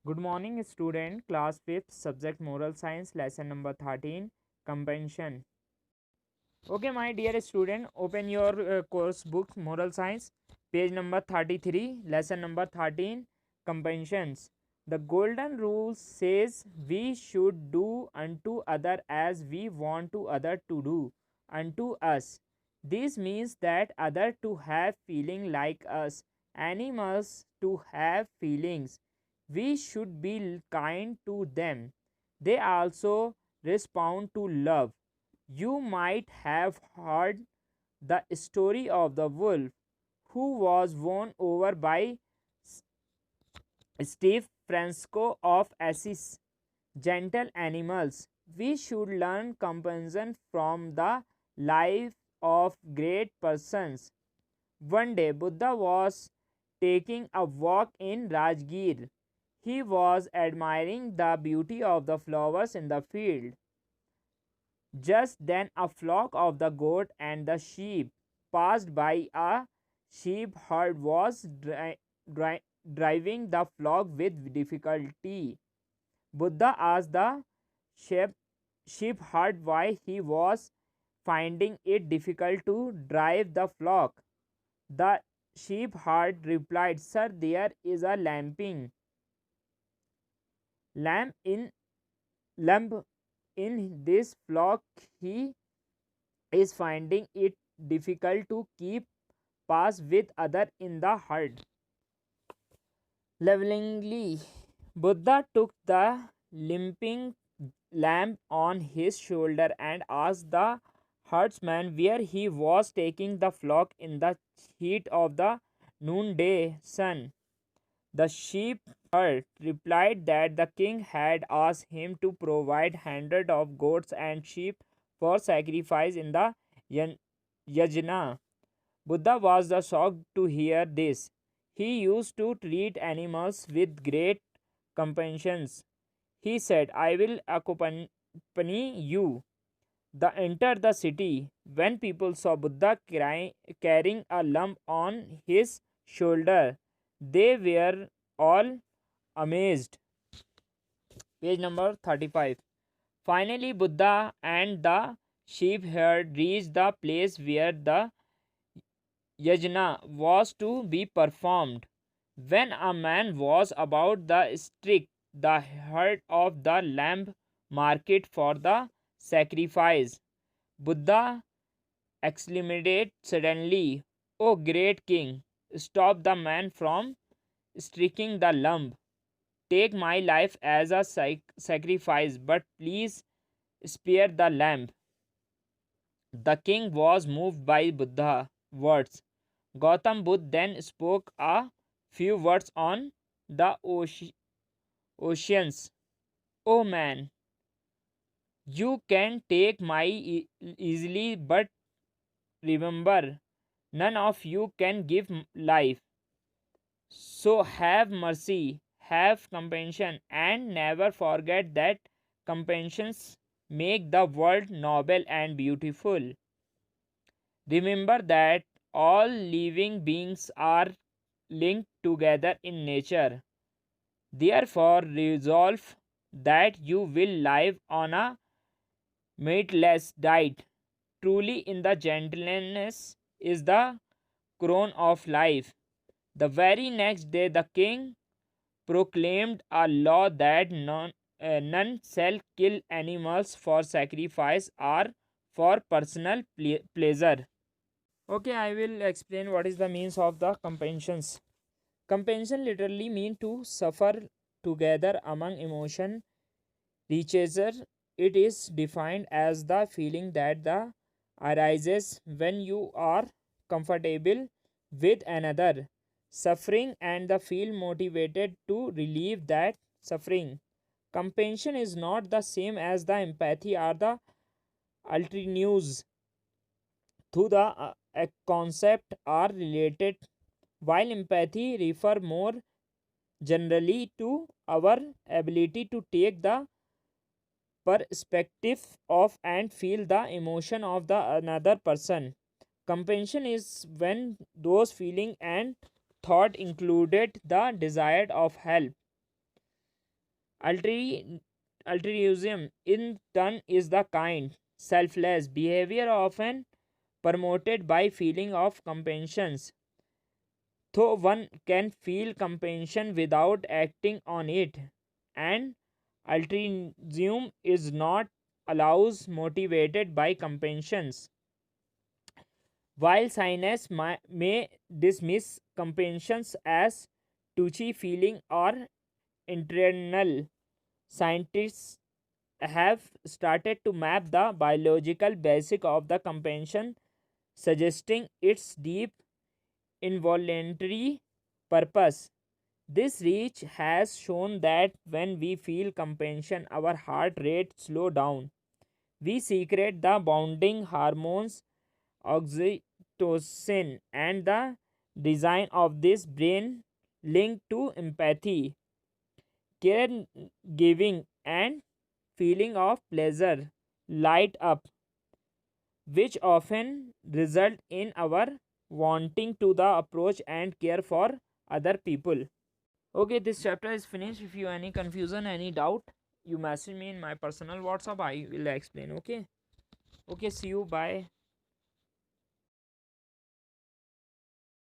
Good morning, student. Class 5th, subject Moral Science, lesson number 13, Compassion. Okay, my dear student, open your course book, Moral Science, page number 33, lesson number 13, Compassions. The golden rule says we should do unto other as we want to other to do unto us. This means that other to have feeling like us, animals to have feelings. We should be kind to them. They also respond to love. You might have heard the story of the wolf who was won over by Steve Francisco of Assis. Gentle animals. We should learn compassion from the life of great persons. One day, Buddha was taking a walk in Rajgir. He was admiring the beauty of the flowers in the field. Just then a flock of the goat and the sheep passed by. A sheep herd was driving the flock with difficulty. Buddha asked the sheep, shepherd why he was finding it difficult to drive the flock. The shepherd replied, Sir, there is a lamb lamb in this flock. He is finding it difficult to keep pace with other in the herd. Lovingly, Buddha took the limping lamb on his shoulder and asked the herdsman where he was taking the flock in the heat of the noonday sun. The shepherd replied that the king had asked him to provide hundreds of goats and sheep for sacrifice in the yajna. Buddha was shocked to hear this. He used to treat animals with great compassion. He said, I will accompany you. They entered the city. When people saw Buddha carrying a lump on his shoulder, they were all amazed. Page number 35. Finally, Buddha and the shepherd reached the place where the yajna was to be performed. When a man was about to strike the heart of the lamb market for the sacrifice, Buddha exclaimed suddenly, O great king, stop the man from striking the lamb. Take my life as a sacrifice, but please spare the lamb. The king was moved by Buddha's words. Gautam Buddha then spoke a few words on the oceans. Oh man, you can take my easily, but remember, none of you can give life. So have mercy, have compassion, and never forget that compassions make the world noble and beautiful. Remember that all living beings are linked together in nature. Therefore, resolve that you will live on a meatless diet. Truly, in the gentleness is the crown of life. The very next day, the king proclaimed a law that none shall kill animals for sacrifice or for personal pleasure. Okay, I will explain what is the means of the compassions. Compassion literally mean to suffer together among emotion reaches. It is defined as the feeling that the arises when you are comfortable with another suffering and the feel motivated to relieve that suffering. Compassion is not the same as the empathy or the altruism. To the concept are related, while empathy refer more generally to our ability to take the perspective of and feel the emotion of the another person. Compassion is when those feeling and thought included the desire of help. Altruism, altruism in turn is the kind, selfless behavior often promoted by feeling of compassion. Though one can feel compassion without acting on it, and altruism is not allows motivated by compassion. While scientists may dismiss compassion as touchy feeling or internal, scientists have started to map the biological basic of the compassion, suggesting its deep involuntary purpose. This research has shown that when we feel compassion, our heart rate slow down. We secrete the bonding hormones oxytocin, and the design of this brain linked to empathy, care giving, and feeling of pleasure light up, which often result in our wanting to the approach and care for other people. Okay, this chapter is finished. If you any confusion, any doubt, you message me in my personal WhatsApp. I will explain. Okay. Okay. See you. Bye.